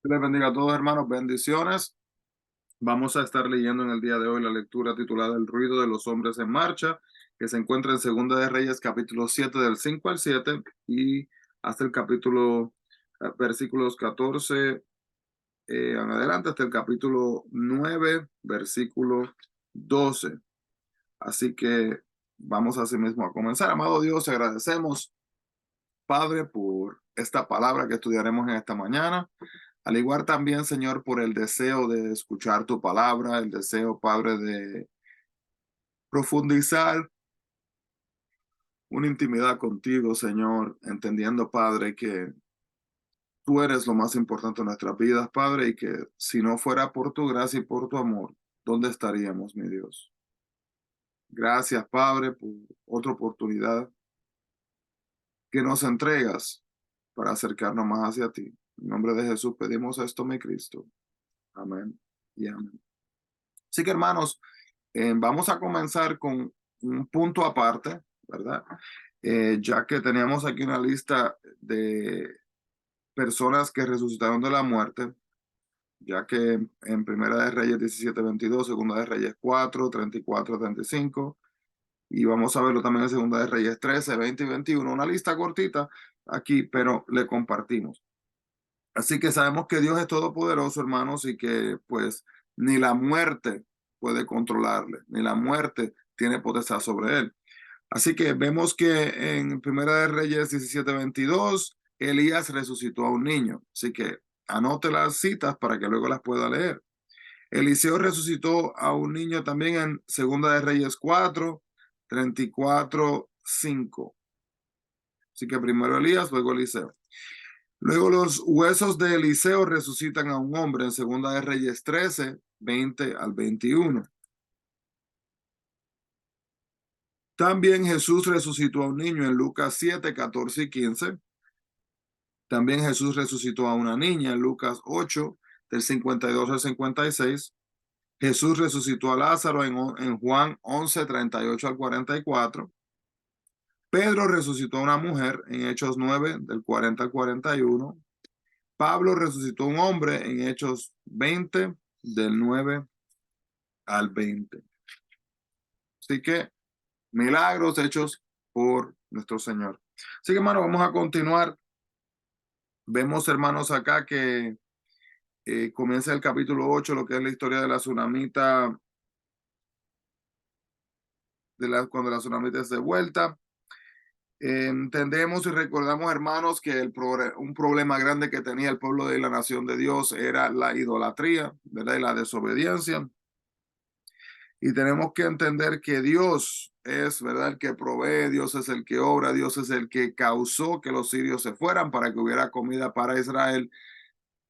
Les bendiga a todos, hermanos. Bendiciones. Vamos a estar leyendo en el día de hoy la lectura titulada El ruido de los hombres en marcha, que se encuentra en Segunda de Reyes, capítulo 7 del 5 al 7 y hasta el versículos 14 en adelante, hasta el capítulo 9, versículo 12. Así que vamos así mismo a comenzar. Amado Dios, agradecemos, Padre, por esta palabra que estudiaremos en esta mañana. Al igual también, Señor, por el deseo de escuchar tu palabra, el deseo, Padre, de profundizar una intimidad contigo, Señor, entendiendo, Padre, que tú eres lo más importante en nuestras vidas, Padre, y que si no fuera por tu gracia y por tu amor, ¿dónde estaríamos, mi Dios? Gracias, Padre, por otra oportunidad que nos entregas para acercarnos más hacia ti. En nombre de Jesús pedimos esto, mi Cristo. Amén y amén. Así que, hermanos, vamos a comenzar con un punto aparte, ¿verdad? Ya que teníamos aquí una lista de personas que resucitaron de la muerte, ya que en Primera de Reyes 17:22, Segunda de Reyes 4:34-35, y vamos a verlo también en Segunda de Reyes 13:20 y 21, una lista cortita aquí, pero le compartimos. Así que sabemos que Dios es todopoderoso, hermanos, y que pues ni la muerte puede controlarle, ni la muerte tiene potestad sobre él. Así que vemos que en Primera de Reyes 17:22, Elías resucitó a un niño. Así que anote las citas para que luego las pueda leer. Eliseo resucitó a un niño también en Segunda de Reyes 4:34-5. Así que primero Elías, luego Eliseo. Luego los huesos de Eliseo resucitan a un hombre en Segunda de Reyes 13:20-21. También Jesús resucitó a un niño en Lucas 7:14-15. También Jesús resucitó a una niña en Lucas 8, del 52 al 56. Jesús resucitó a Lázaro en Juan 11:38 al 44. Pedro resucitó a una mujer en Hechos 9, del 40 al 41. Pablo resucitó a un hombre en Hechos 20, del 9 al 20. Así que milagros hechos por nuestro Señor. Así que, hermano, vamos a continuar. Vemos, hermanos, acá que comienza el capítulo 8, lo que es la historia de la tsunamita, cuando la tsunamita es de vuelta. Entendemos y recordamos, hermanos, que un problema grande que tenía el pueblo de la nación de Dios era la idolatría, ¿verdad? Y la desobediencia. Y tenemos que entender que Dios es, ¿verdad?, el que provee, Dios es el que obra, Dios es el que causó que los sirios se fueran para que hubiera comida para Israel.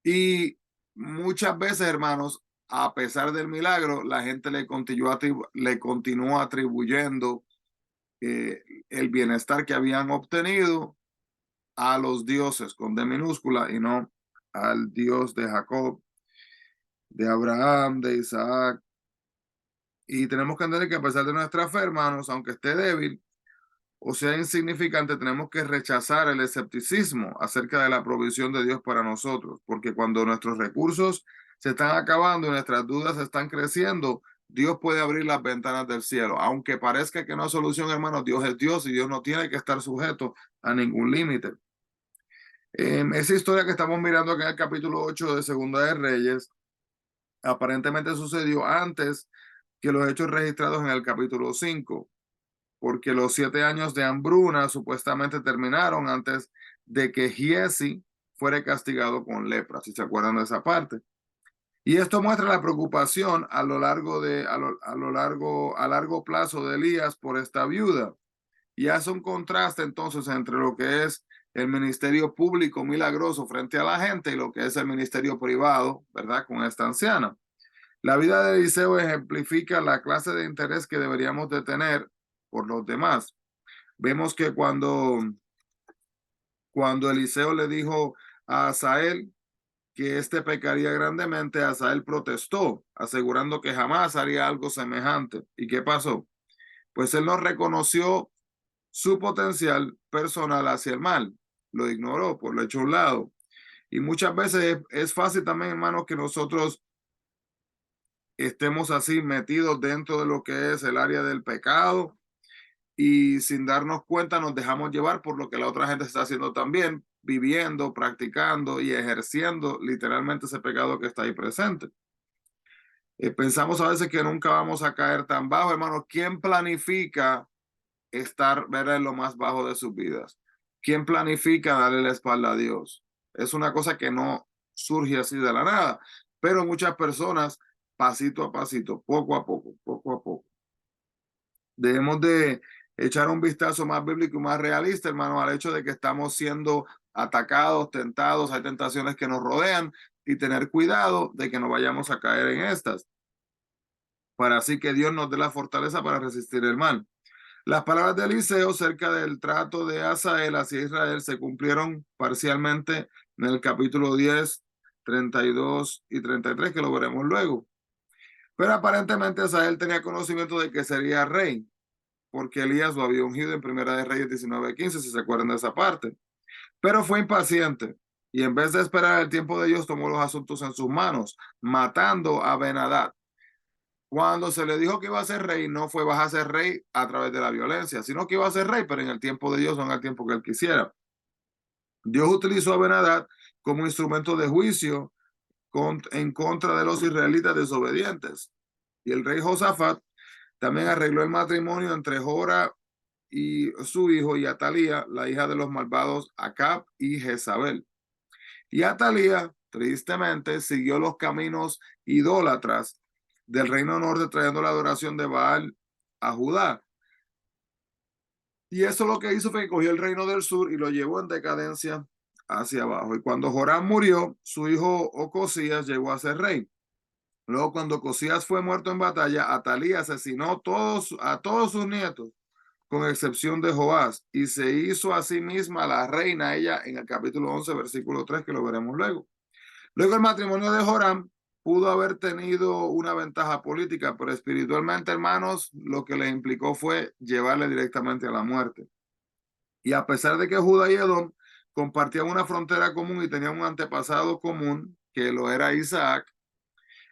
Y muchas veces, hermanos, a pesar del milagro, la gente le continuó atribuyendo el bienestar que habían obtenido a los dioses con D minúscula y no al Dios de Jacob, de Abraham, de Isaac. Y tenemos que entender que a pesar de nuestra fe, hermanos, aunque esté débil o sea insignificante, tenemos que rechazar el escepticismo acerca de la provisión de Dios para nosotros, porque cuando nuestros recursos se están acabando y nuestras dudas están creciendo, Dios puede abrir las ventanas del cielo. Aunque parezca que no hay solución, hermanos, Dios es Dios y Dios no tiene que estar sujeto a ningún límite. Esa historia que estamos mirando aquí en el capítulo 8 de Segunda de Reyes, aparentemente sucedió antes que los hechos registrados en el capítulo 5, porque los 7 años de hambruna supuestamente terminaron antes de que Giesi fuera castigado con lepra, si se acuerdan de esa parte. Y esto muestra la preocupación a largo plazo de Elías por esta viuda. Y hace un contraste entonces entre lo que es el ministerio público milagroso frente a la gente y lo que es el ministerio privado, ¿verdad?, con esta anciana. La vida de Eliseo ejemplifica la clase de interés que deberíamos de tener por los demás. Vemos que cuando Eliseo le dijo a Asael que éste pecaría grandemente, Asael protestó, asegurando que jamás haría algo semejante. ¿Y qué pasó? Pues él no reconoció su potencial personal hacia el mal, lo ignoró, por lo echó a un lado. Y muchas veces es fácil también, hermanos, que nosotros estemos así metidos dentro de lo que es el área del pecado y sin darnos cuenta nos dejamos llevar por lo que la otra gente está haciendo también, viviendo, practicando y ejerciendo literalmente ese pecado que está ahí presente. Pensamos a veces que nunca vamos a caer tan bajo, hermanos. ¿Quién planifica estar, ver en lo más bajo de sus vidas? ¿Quién planifica darle la espalda a Dios? Es una cosa que no surge así de la nada, pero muchas personas, pasito a pasito, poco a poco. Debemos de echar un vistazo más bíblico y más realista, hermano, al hecho de que estamos siendo atacados, tentados, hay tentaciones que nos rodean y tener cuidado de que no vayamos a caer en estas, para así que Dios nos dé la fortaleza para resistir el mal. Las palabras de Eliseo cerca del trato de Hazael hacia Israel se cumplieron parcialmente en el capítulo 10, 32 y 33, que lo veremos luego. Pero aparentemente Hazael tenía conocimiento de que sería rey, porque Elías lo había ungido en Primera de Reyes 19:15, si se acuerdan de esa parte. Pero fue impaciente y en vez de esperar el tiempo de Dios, tomó los asuntos en sus manos, matando a Ben-Hadad. Cuando se le dijo que iba a ser rey, no fue vas a ser rey a través de la violencia, sino que iba a ser rey, pero en el tiempo de Dios, no en el tiempo que él quisiera. Dios utilizó a Ben-Hadad como instrumento de juicio en contra de los israelitas desobedientes. Y el rey Josafat también arregló el matrimonio entre Jora y su hijo y Atalía, la hija de los malvados Acab y Jezabel. Y Atalía, tristemente, siguió los caminos idólatras del reino norte, trayendo la adoración de Baal a Judá. Y eso lo que hizo fue que cogió el reino del sur y lo llevó en decadencia hacia abajo. Y cuando Joram murió, su hijo Ocosías llegó a ser rey. Luego, cuando Ocosías fue muerto en batalla, Atalía asesinó a todos sus nietos, con excepción de Joás, y se hizo a sí misma la reina, ella en el capítulo 11, versículo 3, que lo veremos luego. Luego el matrimonio de Joram pudo haber tenido una ventaja política, pero espiritualmente, hermanos, lo que le implicó fue llevarle directamente a la muerte. Y a pesar de que Judá y Edom compartían una frontera común y tenían un antepasado común, que lo era Isaac,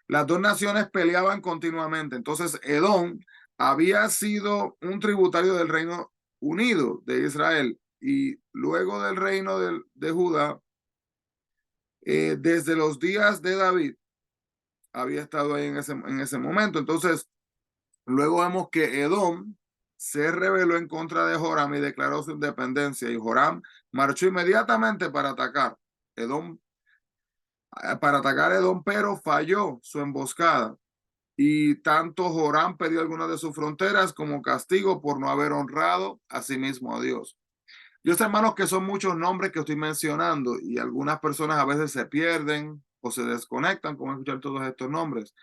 las dos naciones peleaban continuamente. Entonces, Edom había sido un tributario del Reino Unido de Israel y luego del reino de Judá, desde los días de David, había estado ahí en ese momento. Entonces, luego vemos que Edom se rebeló en contra de Joram y declaró su independencia. Y Joram marchó inmediatamente para atacar a Edom, pero falló su emboscada. Y tanto Joram perdió algunas de sus fronteras como castigo por no haber honrado a sí mismo a Dios. Dios, hermanos, que son muchos nombres que estoy mencionando y algunas personas a veces se pierden o se desconectan con escuchar todos estos nombres.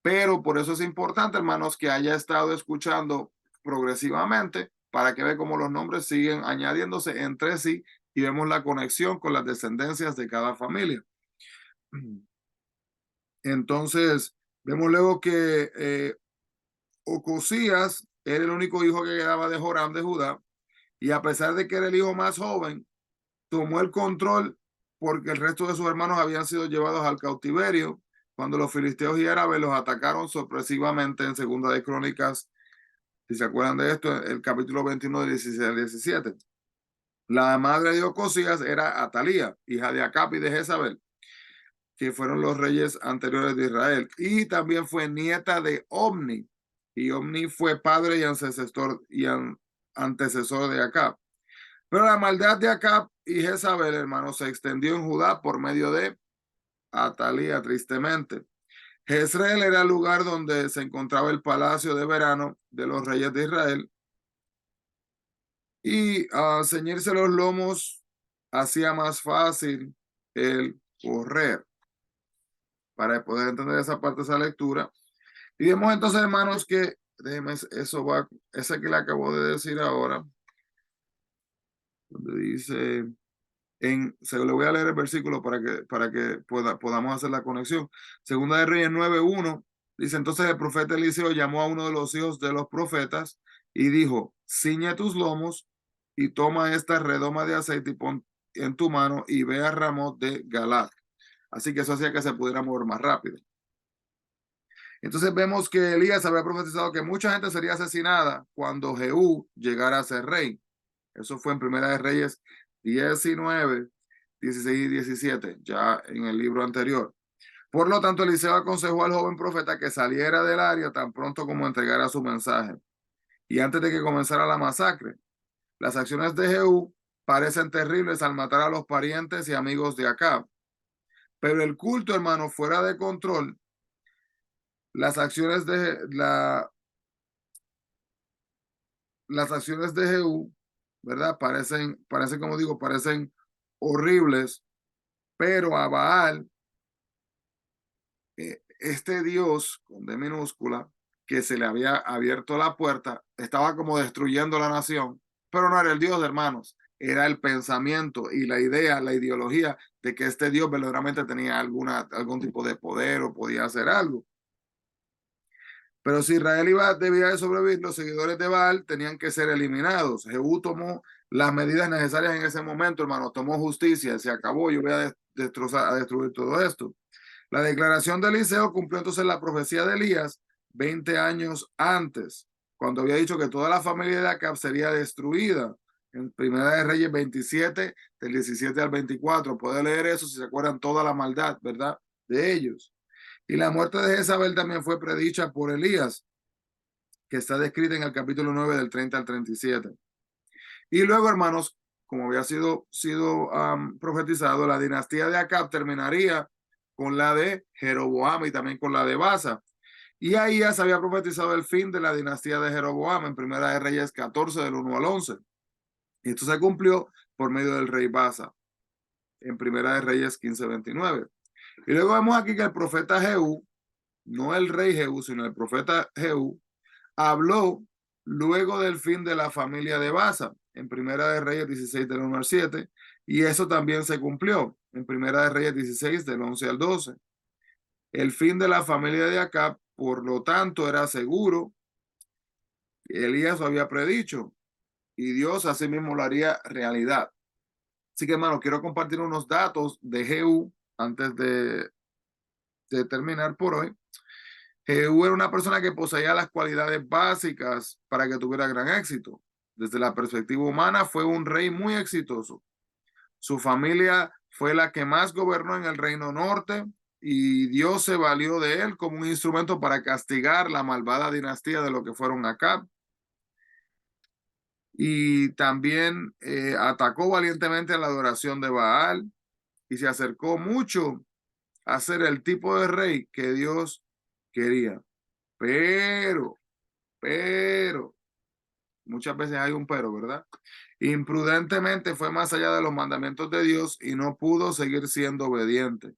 Pero por eso es importante, hermanos, que haya estado escuchando progresivamente para que vea cómo los nombres siguen añadiéndose entre sí y vemos la conexión con las descendencias de cada familia. Entonces, vemos luego que Ocosías era el único hijo que quedaba de Joram de Judá, y a pesar de que era el hijo más joven, tomó el control porque el resto de sus hermanos habían sido llevados al cautiverio cuando los filisteos y árabes los atacaron sorpresivamente en Segunda de Crónicas, si se acuerdan de esto, el capítulo 21 de 16 al 17. La madre de Ocosías era Atalía, hija de Acab y de Jezabel, que fueron los reyes anteriores de Israel, y también fue nieta de Omni, y Omni fue padre y antecesor de Acab. Pero la maldad de Acab y Jezabel, hermanos, se extendió en Judá por medio de Atalía, tristemente. Jezreel era el lugar donde se encontraba el palacio de verano de los reyes de Israel, y ceñirse los lomos hacía más fácil el correr. Para poder entender esa parte de esa lectura. Y vemos entonces, hermanos, que déjeme, eso va, ese que le acabo de decir ahora, donde dice, se le voy a leer el versículo para que podamos hacer la conexión. Segunda de Reyes 9:1 dice: entonces el profeta Eliseo llamó a uno de los hijos de los profetas y dijo: ciñe tus lomos y toma esta redoma de aceite y en tu mano y ve a Ramot de Galaad. Así que eso hacía que se pudiera mover más rápido. Entonces vemos que Elías había profetizado que mucha gente sería asesinada cuando Jehú llegara a ser rey. Eso fue en Primera de Reyes 19, 16 y 17, ya en el libro anterior. Por lo tanto, Eliseo aconsejó al joven profeta que saliera del área tan pronto como entregara su mensaje. Y antes de que comenzara la masacre, las acciones de Jehú parecen terribles al matar a los parientes y amigos de Acab. Pero el culto, hermano, fuera de control, las acciones las acciones de Jehú, ¿verdad? Parecen, como digo, parecen horribles, pero a Baal, este Dios con D minúscula, que se le había abierto la puerta, estaba como destruyendo la nación, pero no era el Dios, hermanos, era el pensamiento y la idea, la ideología de que este Dios verdaderamente tenía algún tipo de poder o podía hacer algo. Pero si Israel debía de sobrevivir, los seguidores de Baal tenían que ser eliminados. Jehú tomó las medidas necesarias en ese momento, hermano, tomó justicia, se acabó, yo voy a destruir todo esto. La declaración de Eliseo cumplió entonces la profecía de Elías 20 años antes, cuando había dicho que toda la familia de Acab sería destruida. En Primera de Reyes 27, del 17 al 24. Puede leer eso si se acuerdan toda la maldad, ¿verdad? De ellos. Y la muerte de Jezabel también fue predicha por Elías, que está descrita en el capítulo 9 del 30 al 37. Y luego, hermanos, como había sido profetizado, la dinastía de Acab terminaría con la de Jeroboam y también con la de Baasa. Y ahí ya se había profetizado el fin de la dinastía de Jeroboam en Primera de Reyes 14 del 1 al 11. Y esto se cumplió por medio del rey Baasa en Primera de Reyes 15:29. Y luego vemos aquí que el profeta Jehú, no el rey Jehú, sino el profeta Jehú, habló luego del fin de la familia de Baasa en Primera de Reyes 16 del 1 al 7, y eso también se cumplió en Primera de Reyes 16 del 11 al 12. El fin de la familia de Acab, por lo tanto, era seguro. Elías lo había predicho y Dios asimismo lo haría realidad. Así que, hermano, quiero compartir unos datos de Jehú antes de terminar por hoy. Jehú era una persona que poseía las cualidades básicas para que tuviera gran éxito. Desde la perspectiva humana, fue un rey muy exitoso. Su familia fue la que más gobernó en el reino norte y Dios se valió de él como un instrumento para castigar la malvada dinastía de lo que fueron Acab. Y también atacó valientemente a la adoración de Baal y se acercó mucho a ser el tipo de rey que Dios quería. Pero, pero, muchas veces hay un pero, ¿verdad? Imprudentemente fue más allá de los mandamientos de Dios y no pudo seguir siendo obediente.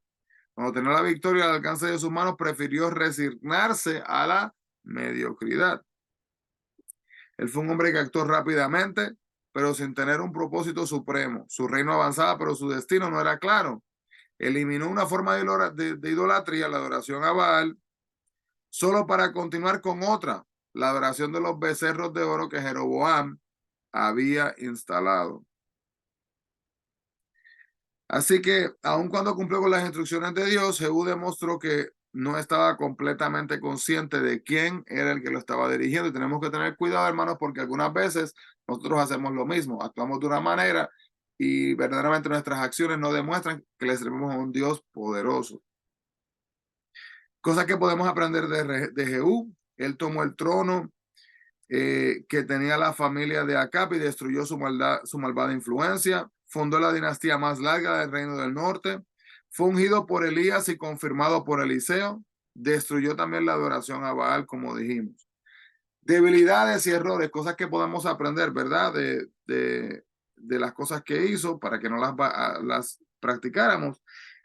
Cuando tenía la victoria al alcance de sus manos, prefirió resignarse a la mediocridad. Él fue un hombre que actuó rápidamente, pero sin tener un propósito supremo. Su reino avanzaba, pero su destino no era claro. Eliminó una forma de idolatría, la adoración a Baal, solo para continuar con otra, la adoración de los becerros de oro que Jeroboam había instalado. Así que, aun cuando cumplió con las instrucciones de Dios, Jehú demostró que no estaba completamente consciente de quién era el que lo estaba dirigiendo. Y tenemos que tener cuidado, hermanos, porque algunas veces nosotros hacemos lo mismo, actuamos de una manera y verdaderamente nuestras acciones no demuestran que le servimos a un Dios poderoso. Cosas que podemos aprender de Jehú. Él tomó el trono que tenía la familia de Acab y destruyó su malvada influencia. Fundó la dinastía más larga del reino del norte. Fue ungido por Elías y confirmado por Eliseo. Destruyó también la adoración a Baal, como dijimos. Debilidades y errores, cosas que podemos aprender, ¿verdad? De las cosas que hizo para que no las practicáramos.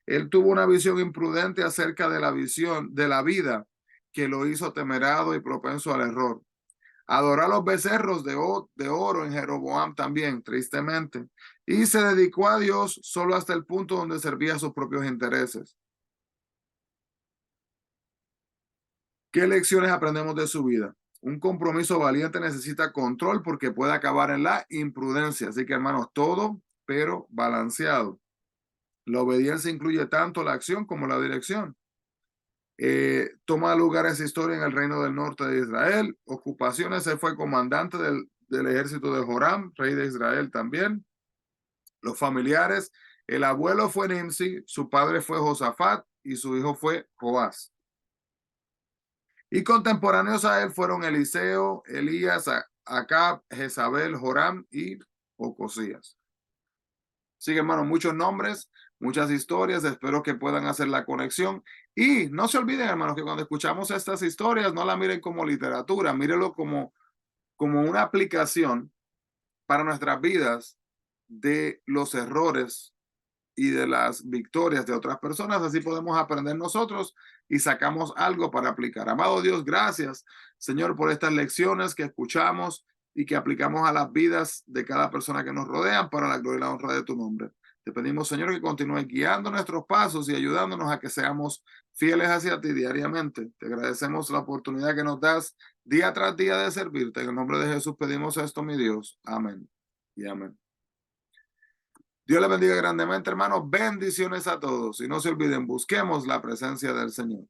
Él tuvo una visión imprudente acerca de la visión de la vida que lo hizo temerado y propenso al error. Adoró a los becerros de oro en Jeroboam también, tristemente. Y se dedicó a Dios solo hasta el punto donde servía a sus propios intereses. ¿Qué lecciones aprendemos de su vida? Un compromiso valiente necesita control porque puede acabar en la imprudencia. Así que, hermanos, todo pero balanceado. La obediencia incluye tanto la acción como la dirección. Toma lugar esa historia en el reino del norte de Israel. Ocupaciones, él fue comandante del ejército de Joram, rey de Israel también. Los familiares, el abuelo fue Nimsi, su padre fue Josafat y su hijo fue Joás. Y contemporáneos a él fueron Eliseo, Elías, Acab, Jezabel, Joram y Ocosías. Sí, hermano, muchos nombres, muchas historias, espero que puedan hacer la conexión. Y no se olviden, hermanos, que cuando escuchamos estas historias, no la miren como literatura, mírenlo como una aplicación para nuestras vidas de los errores y de las victorias de otras personas. Así podemos aprender nosotros y sacamos algo para aplicar. Amado Dios, gracias, Señor, por estas lecciones que escuchamos y que aplicamos a las vidas de cada persona que nos rodean para la gloria y la honra de tu nombre. Te pedimos, Señor, que continúes guiando nuestros pasos y ayudándonos a que seamos fieles hacia ti diariamente. Te agradecemos la oportunidad que nos das día tras día de servirte. En el nombre de Jesús pedimos esto, mi Dios. Amén y amén. Dios le bendiga grandemente, hermanos. Bendiciones a todos. Y no se olviden, busquemos la presencia del Señor.